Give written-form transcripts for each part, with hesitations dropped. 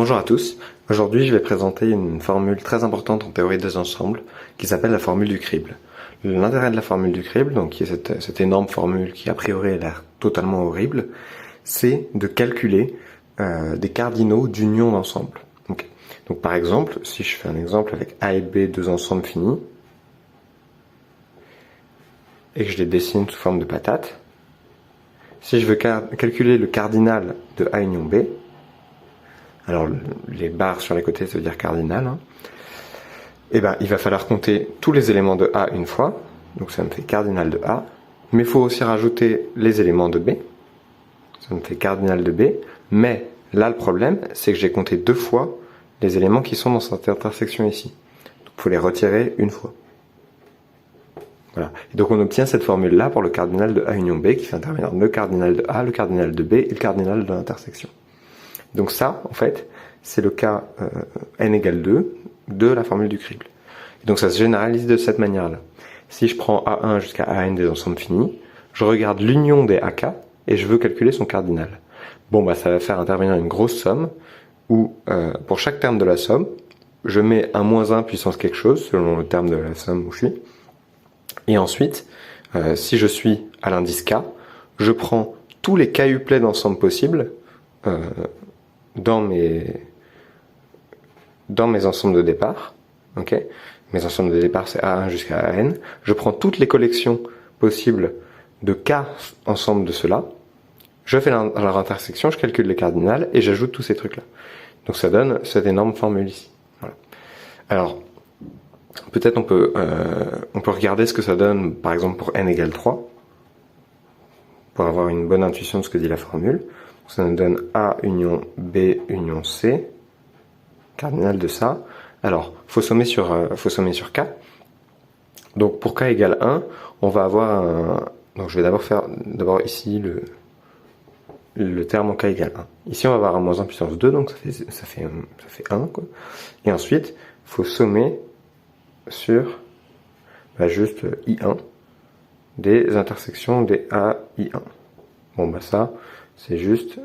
Bonjour à tous, aujourd'hui je vais présenter une formule très importante en théorie des ensembles qui s'appelle la formule du crible. L'intérêt de la formule du crible, donc qui est cette énorme formule qui a priori a l'air totalement horrible, c'est de calculer des cardinaux d'union d'ensembles. Donc par exemple, si je fais un exemple avec A et B, deux ensembles finis, et que je les dessine sous forme de patate, si je veux calculer le cardinal de A union B, alors les barres sur les côtés ça veut dire cardinal, et ben il va falloir compter tous les éléments de A une fois, donc ça me fait cardinal de A, mais il faut aussi rajouter les éléments de B, ça me fait cardinal de B, mais là le problème c'est que j'ai compté deux fois les éléments qui sont dans cette intersection ici, donc il faut les retirer une fois. Voilà. Et donc on obtient cette formule là pour le cardinal de A union B qui fait intervenir le cardinal de A, le cardinal de B et le cardinal de l'intersection. Donc ça, en fait, c'est le cas n égale 2 de la formule du crible. Et donc ça se généralise de cette manière-là. Si je prends A1 jusqu'à AN des ensembles finis, je regarde l'union des AK et je veux calculer son cardinal. Bon, bah ça va faire intervenir une grosse somme où, pour chaque terme de la somme, je mets un moins 1 puissance quelque chose, selon le terme de la somme où je suis. Et ensuite, si je suis à l'indice K, je prends tous les k-uplets d'ensemble possibles dans mes ensembles de départ. Okay, mes ensembles de départ c'est A1 jusqu'à AN. Je prends toutes les collections possibles de K ensemble de ceux-là. Je fais leur intersection, je calcule les cardinals et j'ajoute tous ces trucs-là. Donc ça donne cette énorme formule ici. Voilà. Alors, peut-être on peut regarder ce que ça donne, par exemple pour n égale 3, pour avoir une bonne intuition de ce que dit la formule. Ça nous donne A union B union C, cardinal de ça. Alors, faut sommer sur K. Donc pour K égale 1, on va avoir un... Donc je vais d'abord ici le terme en K égale 1. Ici on va avoir un moins 1 puissance 2, donc ça fait 1, quoi. Et ensuite, faut sommer sur juste I1 des intersections des A, I1. Bon bah ça, c'est juste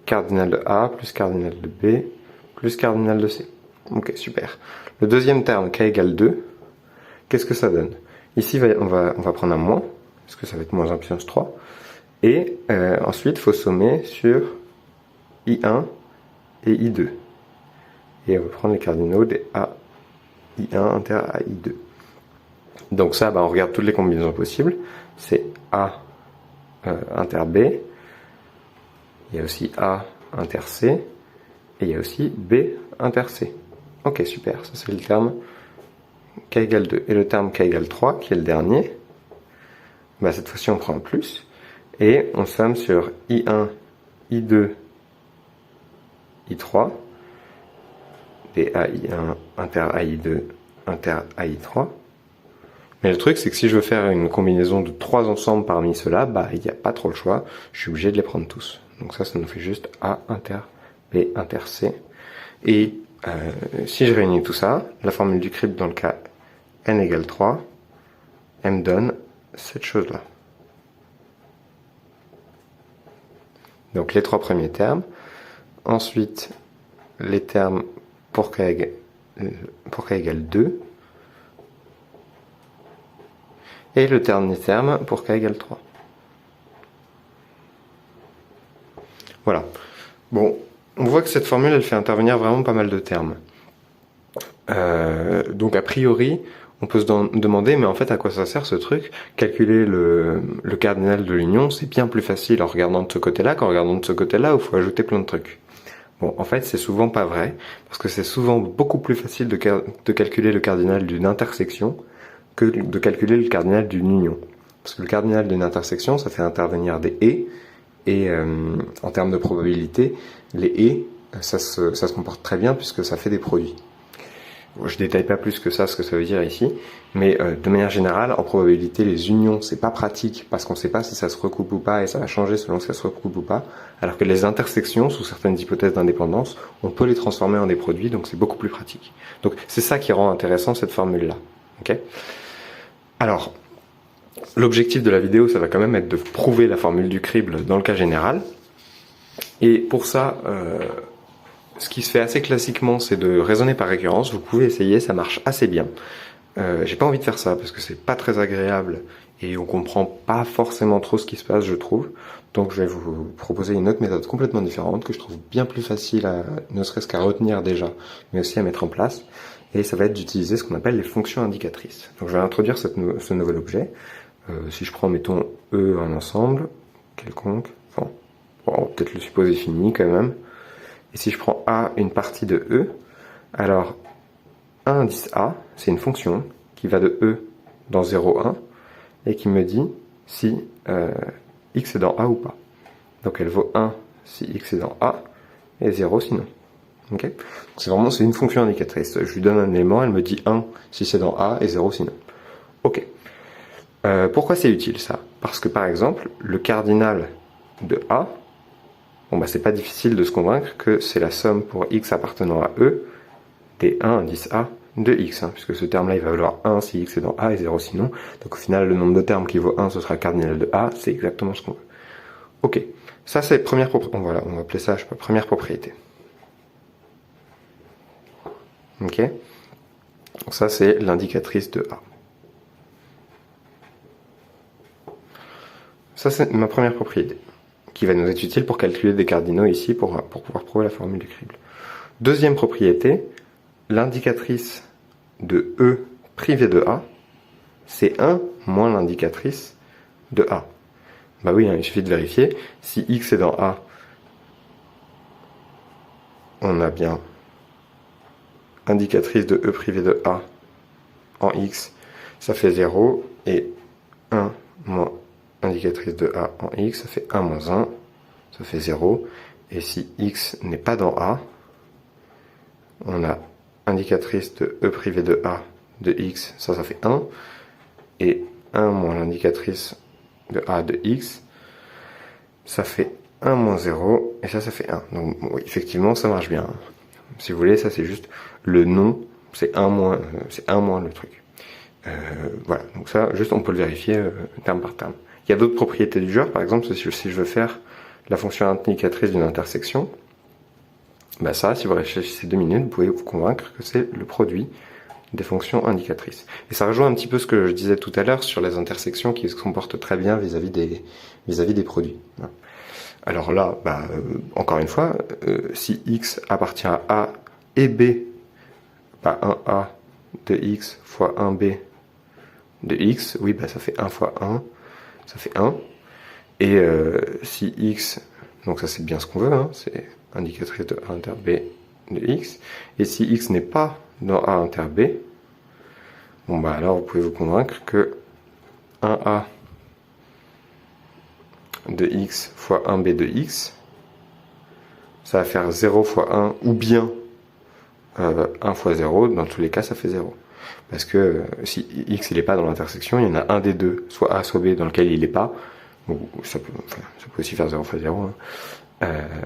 cardinal de A plus cardinal de B plus cardinal de C. Ok, super. Le deuxième terme, K égale 2, qu'est-ce que ça donne? Ici, on va prendre un moins, parce que ça va être moins 1 puissance 3. Et ensuite, il faut sommer sur I1 et I2. Et on va prendre les cardinaux des A, I1 inter à I2. Donc ça, on regarde toutes les combinaisons possibles. C'est A inter B, il y a aussi A inter C, et il y a aussi B inter C. Ok, super, ça c'est le terme K égale 2. Et le terme K égale 3, qui est le dernier, cette fois-ci on prend un plus, et on somme sur I1, I2, I3, des AI1 inter AI2 inter AI3. Mais le truc, c'est que si je veux faire une combinaison de 3 ensembles parmi ceux-là, il n'y a pas trop le choix, je suis obligé de les prendre tous. Donc ça nous fait juste A inter B inter C. Et si je réunis tout ça, la formule du crible dans le cas n égale 3, elle me donne cette chose-là. Donc les trois premiers termes, ensuite les termes pour K égale 2, et le dernier terme pour K égale 3. Voilà. Bon, on voit que cette formule, elle fait intervenir vraiment pas mal de termes. Donc a priori, on peut se demander, mais en fait, à quoi ça sert ce truc? Calculer le cardinal de l'union, c'est bien plus facile en regardant de ce côté-là qu'en regardant de ce côté-là où il faut ajouter plein de trucs. Bon, en fait, c'est souvent pas vrai, parce que c'est souvent beaucoup plus facile de calculer le cardinal d'une intersection que de calculer le cardinal d'une union. Parce que le cardinal d'une intersection, ça fait intervenir des et en termes de probabilité, les et, ça se comporte très bien puisque ça fait des produits. Bon, je détaille pas plus que ça ce que ça veut dire ici, mais de manière générale, en probabilité, les unions, c'est pas pratique parce qu'on sait pas si ça se recoupe ou pas et ça va changer selon si ça se recoupe ou pas, alors que les intersections, sous certaines hypothèses d'indépendance, on peut les transformer en des produits, donc c'est beaucoup plus pratique. Donc c'est ça qui rend intéressant cette formule-là. Okay ? Alors, l'objectif de la vidéo, ça va quand même être de prouver la formule du crible dans le cas général. Et pour ça, ce qui se fait assez classiquement, c'est de raisonner par récurrence. Vous pouvez essayer, ça marche assez bien. J'ai pas envie de faire ça parce que c'est pas très agréable et on comprend pas forcément trop ce qui se passe, je trouve. Donc je vais vous proposer une autre méthode complètement différente que je trouve bien plus facile à, ne serait-ce qu'à retenir déjà, mais aussi à mettre en place. Et ça va être d'utiliser ce qu'on appelle les fonctions indicatrices. Donc je vais introduire ce nouvel objet. Si je prends, mettons, E un ensemble, quelconque, enfin, bon, peut-être le supposer fini quand même. Et si je prends A une partie de E, alors 1 indice A, c'est une fonction qui va de E dans 0, 1, et qui me dit si x est dans A ou pas. Donc elle vaut 1 si x est dans A, et 0 sinon. Okay, c'est une fonction indicatrice. Je lui donne un élément, elle me dit 1 si c'est dans A, et 0 sinon. Ok. Pourquoi c'est utile ça? Parce que par exemple, le cardinal de A, bon bah c'est pas difficile de se convaincre que c'est la somme pour x appartenant à E des 1 indice A de x, hein, puisque ce terme-là il va valoir 1 si x est dans A et 0 sinon. Donc au final, le nombre de termes qui vaut 1, ce sera cardinal de A, c'est exactement ce qu'on veut. Ok, ça c'est première propriété. Voilà, on va appeler ça, je sais pas, première propriété. Ok, donc ça c'est l'indicatrice de A. Ça c'est ma première propriété, qui va nous être utile pour calculer des cardinaux ici, pour pouvoir prouver la formule du crible. Deuxième propriété, l'indicatrice de E privé de A, c'est 1 moins l'indicatrice de A. Bah oui, hein, il suffit de vérifier. Si x est dans A, on a bien indicatrice de E privé de A en x, ça fait 0, et 1 moins indicatrice de A en x, ça fait 1 moins 1, ça fait 0, et si x n'est pas dans A, on a indicatrice de E privé de A de x, ça fait 1, et 1 moins l'indicatrice de A de x, ça fait 1 moins 0, et ça fait 1. Donc oui, effectivement, ça marche bien. Si vous voulez, ça c'est juste le nom, c'est 1 moins le truc. Voilà, donc ça, juste on peut le vérifier terme par terme. Il y a d'autres propriétés du genre, par exemple, si je veux faire la fonction indicatrice d'une intersection, bah ça, si vous réfléchissez 2 minutes, vous pouvez vous convaincre que c'est le produit des fonctions indicatrices. Et ça rejoint un petit peu ce que je disais tout à l'heure sur les intersections qui se comportent très bien vis-à-vis des produits. Alors là, encore une fois, si x appartient à A et B, bah 1A de x fois 1B de x, oui, bah ça fait 1 fois 1, ça fait 1. Et si x, donc ça c'est bien ce qu'on veut, hein, c'est indicatrice de A inter B de x. Et si x n'est pas dans A inter B, bon bah alors vous pouvez vous convaincre que 1A de x fois 1b de x, ça va faire 0 fois 1, ou bien 1 fois 0, dans tous les cas ça fait 0. Parce que si x il n'est pas dans l'intersection, il y en a un des deux, soit A soit B, dans lequel il n'est pas, ou ça peut aussi faire 0 fois 0, hein.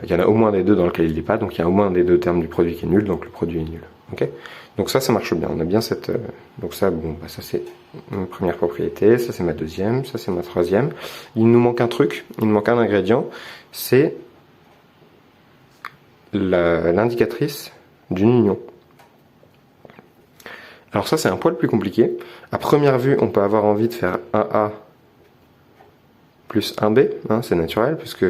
Il y en a au moins des deux dans lequel il n'est pas, donc il y a au moins des deux termes du produit qui est nul, donc le produit est nul. Okay, donc ça marche bien, on a bien cette... donc ça, bon, bah ça c'est ma première propriété, ça c'est ma deuxième, ça c'est ma troisième. Il nous manque un truc, il nous manque un ingrédient, c'est l'indicatrice d'une union. Alors ça c'est un poil plus compliqué. À première vue, on peut avoir envie de faire 1A plus 1B, hein, c'est naturel, puisque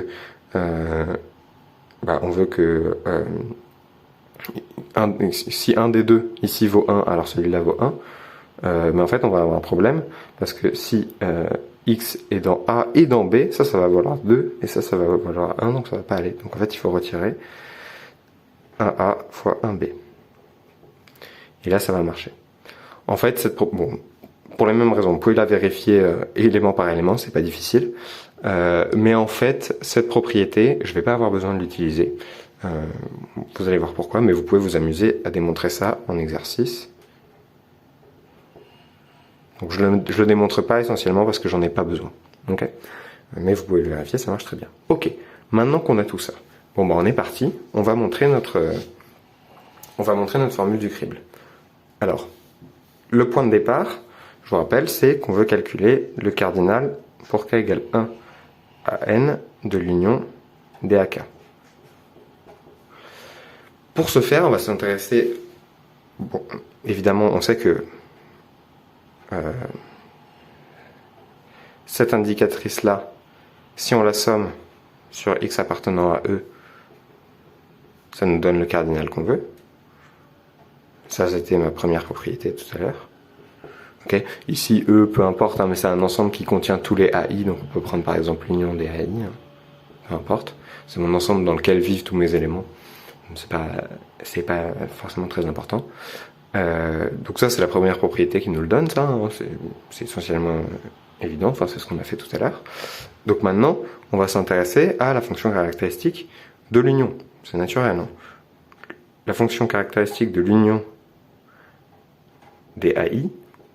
on veut que... si un des deux ici vaut 1, alors celui-là vaut 1, mais en fait on va avoir un problème, parce que si x est dans A et dans B, ça va valoir 2, et ça va valoir 1, donc ça va pas aller. Donc en fait il faut retirer 1A fois 1B. Et là ça va marcher. En fait, pour les mêmes raisons, vous pouvez la vérifier élément par élément, c'est pas difficile, mais en fait cette propriété, je vais pas avoir besoin de l'utiliser. Vous allez voir pourquoi, mais vous pouvez vous amuser à démontrer ça en exercice. Donc je le démontre pas essentiellement parce que j'en ai pas besoin. Okay, mais vous pouvez le vérifier, ça marche très bien. Ok, maintenant qu'on a tout ça, bon bah on est parti, on va montrer notre formule du crible. Alors, le point de départ, je vous rappelle, c'est qu'on veut calculer le cardinal pour k égale 1 à n de l'union des AK. Pour ce faire, on va s'intéresser... Bon, évidemment, on sait que cette indicatrice-là, si on la somme sur x appartenant à E, ça nous donne le cardinal qu'on veut. Ça, c'était ma première propriété tout à l'heure. Okay. Ici, E, peu importe, hein, mais c'est un ensemble qui contient tous les AI, donc on peut prendre par exemple l'union des AI, hein. Peu importe. C'est mon ensemble dans lequel vivent tous mes éléments. C'est pas forcément très important. Donc ça, c'est la première propriété qui nous le donne, ça, hein. C'est essentiellement évident, enfin c'est ce qu'on a fait tout à l'heure. Donc maintenant, on va s'intéresser à la fonction caractéristique de l'union. C'est naturel, hein. La fonction caractéristique de l'union des AI,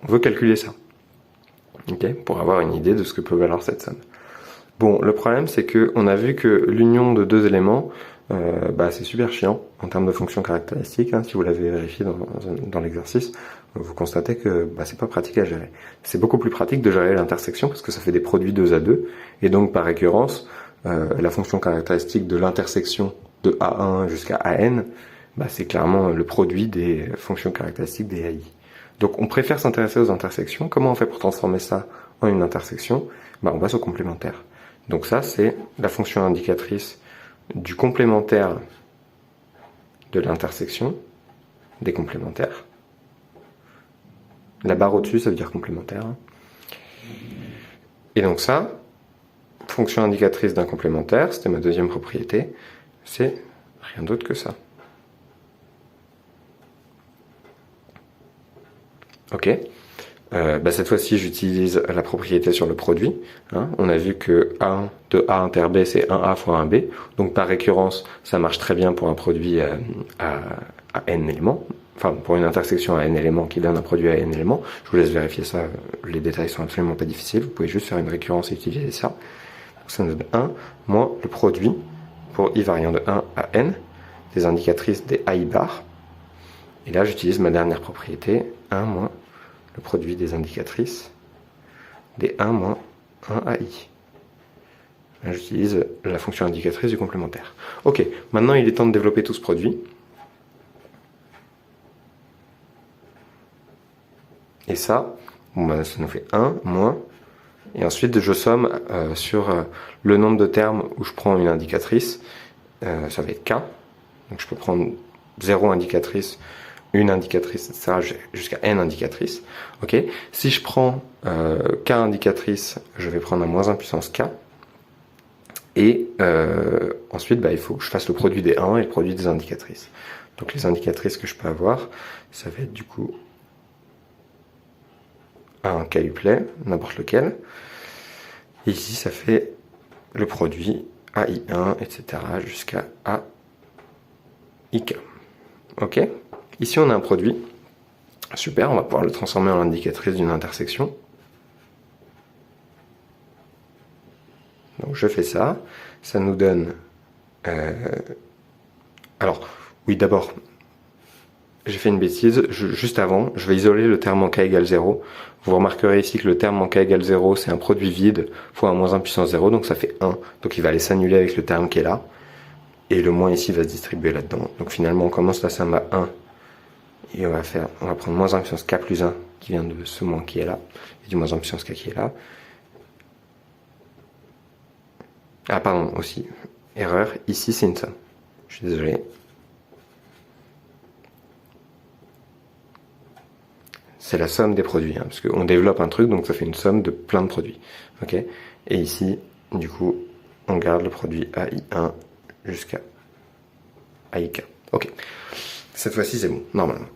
on veut calculer ça, okay, pour avoir une idée de ce que peut valoir cette somme. Bon, le problème c'est que on a vu que l'union de deux éléments, c'est super chiant en termes de fonction caractéristique, hein. Si vous l'avez vérifié dans l'exercice, vous constatez que c'est pas pratique à gérer. C'est beaucoup plus pratique de gérer l'intersection parce que ça fait des produits 2 à 2, et donc par récurrence, la fonction caractéristique de l'intersection de A1 jusqu'à AN, c'est clairement le produit des fonctions caractéristiques des AI. Donc on préfère s'intéresser aux intersections. Comment on fait pour transformer ça en une intersection? On passe au complémentaire. Donc ça, c'est la fonction indicatrice du complémentaire de l'intersection des complémentaires. La barre au-dessus, ça veut dire complémentaire. Et donc ça, fonction indicatrice d'un complémentaire, c'était ma deuxième propriété, c'est rien d'autre que ça. Ok. Cette fois-ci, j'utilise la propriété sur le produit. Hein. On a vu que A1 de A inter B, c'est 1A fois 1B. Donc par récurrence, ça marche très bien pour un produit à n éléments. Enfin, pour une intersection à n éléments qui donne un produit à n éléments. Je vous laisse vérifier ça. Les détails sont absolument pas difficiles. Vous pouvez juste faire une récurrence et utiliser ça. Donc ça nous donne 1 moins le produit pour i variant de 1 à n des indicatrices des AI bar. Et là, j'utilise ma dernière propriété, 1 moins le produit des indicatrices des 1 moins 1 AI. Là, j'utilise la fonction indicatrice du complémentaire. Ok, maintenant il est temps de développer tout ce produit. Et ça, ça nous fait 1 moins, et ensuite je somme sur le nombre de termes où je prends une indicatrice, ça va être K, donc je peux prendre 0 indicatrice, une indicatrice, etc., jusqu'à n indicatrices. Ok. Si je prends k indicatrices, je vais prendre un moins 1 puissance k. Et ensuite, il faut que je fasse le produit des 1 et le produit des indicatrices. Donc les indicatrices que je peux avoir, ça va être du coup un k-uplet, n'importe lequel. Et ici, ça fait le produit AI1, etc., jusqu'à AIK. Ok. Ici, on a un produit. Super, on va pouvoir le transformer en indicatrice d'une intersection. Donc, je fais ça. Ça nous donne... Alors, oui, d'abord, j'ai fait une bêtise. Juste avant, je vais isoler le terme en k égale 0. Vous remarquerez ici que le terme en k égale 0, c'est un produit vide fois un moins 1 puissance 0, donc ça fait 1. Donc, il va aller s'annuler avec le terme qui est là. Et le moins ici va se distribuer là-dedans. Donc, finalement, on commence la somme à 1. Et on va prendre moins 1 puissance k plus 1 qui vient de ce moins qui est là, et du moins 1 puissance k qui est là. Ah pardon, aussi, erreur, ici c'est une somme. Je suis désolé. C'est la somme des produits, hein, parce qu'on développe un truc, donc ça fait une somme de plein de produits. Ok. Et ici, du coup, on garde le produit AI1 jusqu'à AIK. Ok. Cette fois-ci, c'est bon, normalement.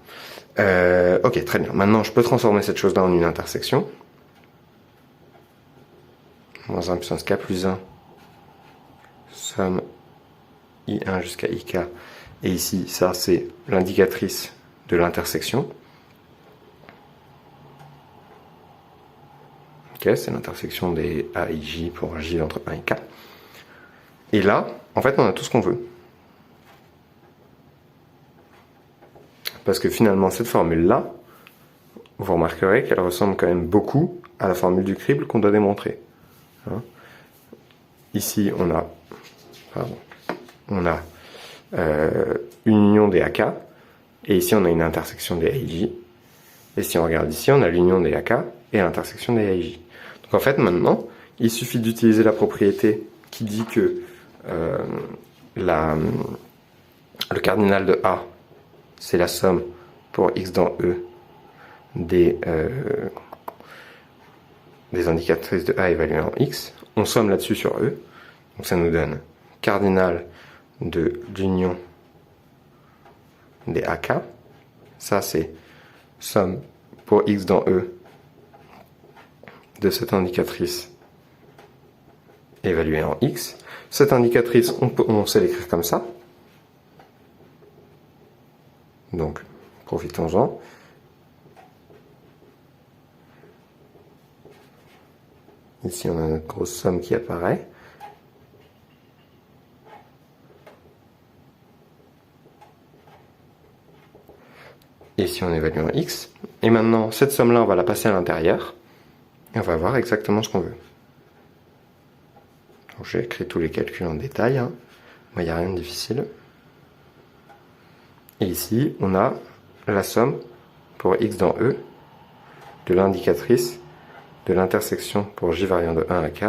Ok, très bien. Maintenant, je peux transformer cette chose-là en une intersection. Moins 1 puissance k plus 1, somme I1 jusqu'à IK. Et ici, ça, c'est l'indicatrice de l'intersection. Ok, c'est l'intersection des A et J pour J entre 1 et K. Et là, en fait, on a tout ce qu'on veut. Parce que finalement, cette formule-là, vous remarquerez qu'elle ressemble quand même beaucoup à la formule du crible qu'on doit démontrer. Hein. Ici, on a une union des AK, et ici on a une intersection des AIJ, et si on regarde ici, on a l'union des AK et l'intersection des AIJ. Donc en fait maintenant, il suffit d'utiliser la propriété qui dit que le cardinal de A, c'est la somme pour x dans E des indicatrices de A évaluées en x. On somme là-dessus sur E, donc ça nous donne cardinal de l'union des AK. Ça c'est somme pour x dans E de cette indicatrice évaluée en x. Cette indicatrice, on sait l'écrire comme ça. Donc, profitons-en. Ici, on a notre grosse somme qui apparaît. Et ici, on évalue en x. Et maintenant, cette somme-là, on va la passer à l'intérieur. Et on va voir exactement ce qu'on veut. Donc, j'ai écrit tous les calculs en détail. Hein. Moi, il n'y a rien de difficile. Et ici, on a la somme pour x dans E de l'indicatrice de l'intersection pour j variant de 1 à k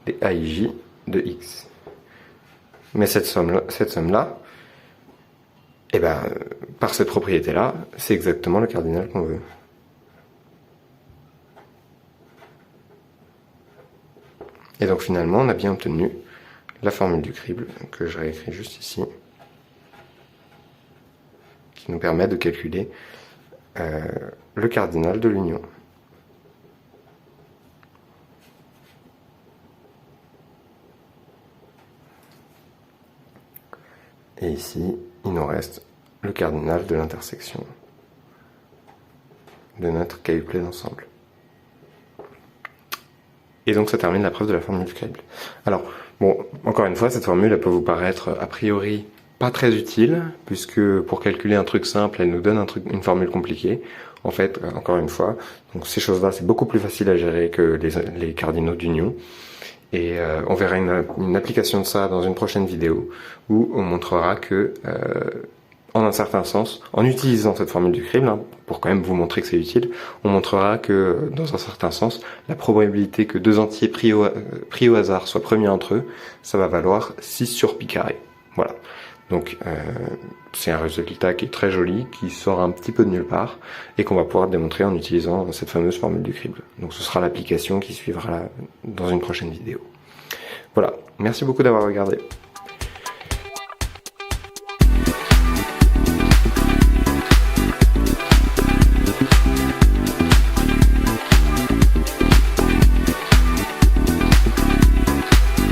des AIJ de x. Mais cette somme-là, eh ben, par cette propriété-là, c'est exactement le cardinal qu'on veut. Et donc finalement, on a bien obtenu la formule du crible, que je réécris juste ici, qui nous permet de calculer le cardinal de l'union. Et ici, il nous reste le cardinal de l'intersection de notre caillou clé d'ensemble. Et donc ça termine la preuve de la formule du crible. Alors, bon, encore une fois, cette formule, elle peut vous paraître a priori pas très utile, puisque pour calculer un truc simple, elle nous donne une formule compliquée. En fait, encore une fois, donc ces choses-là, c'est beaucoup plus facile à gérer que les cardinaux d'union. Et on verra une application de ça dans une prochaine vidéo, où on montrera que, en un certain sens, en utilisant cette formule du crible, hein, pour quand même vous montrer que c'est utile, on montrera que, dans un certain sens, la probabilité que deux entiers pris au hasard soient premiers entre eux, ça va valoir 6 sur pi carré. Voilà. Donc c'est un résultat qui est très joli, qui sort un petit peu de nulle part, et qu'on va pouvoir démontrer en utilisant cette fameuse formule du crible. Donc ce sera l'application qui suivra dans une prochaine vidéo. Voilà, merci beaucoup d'avoir regardé.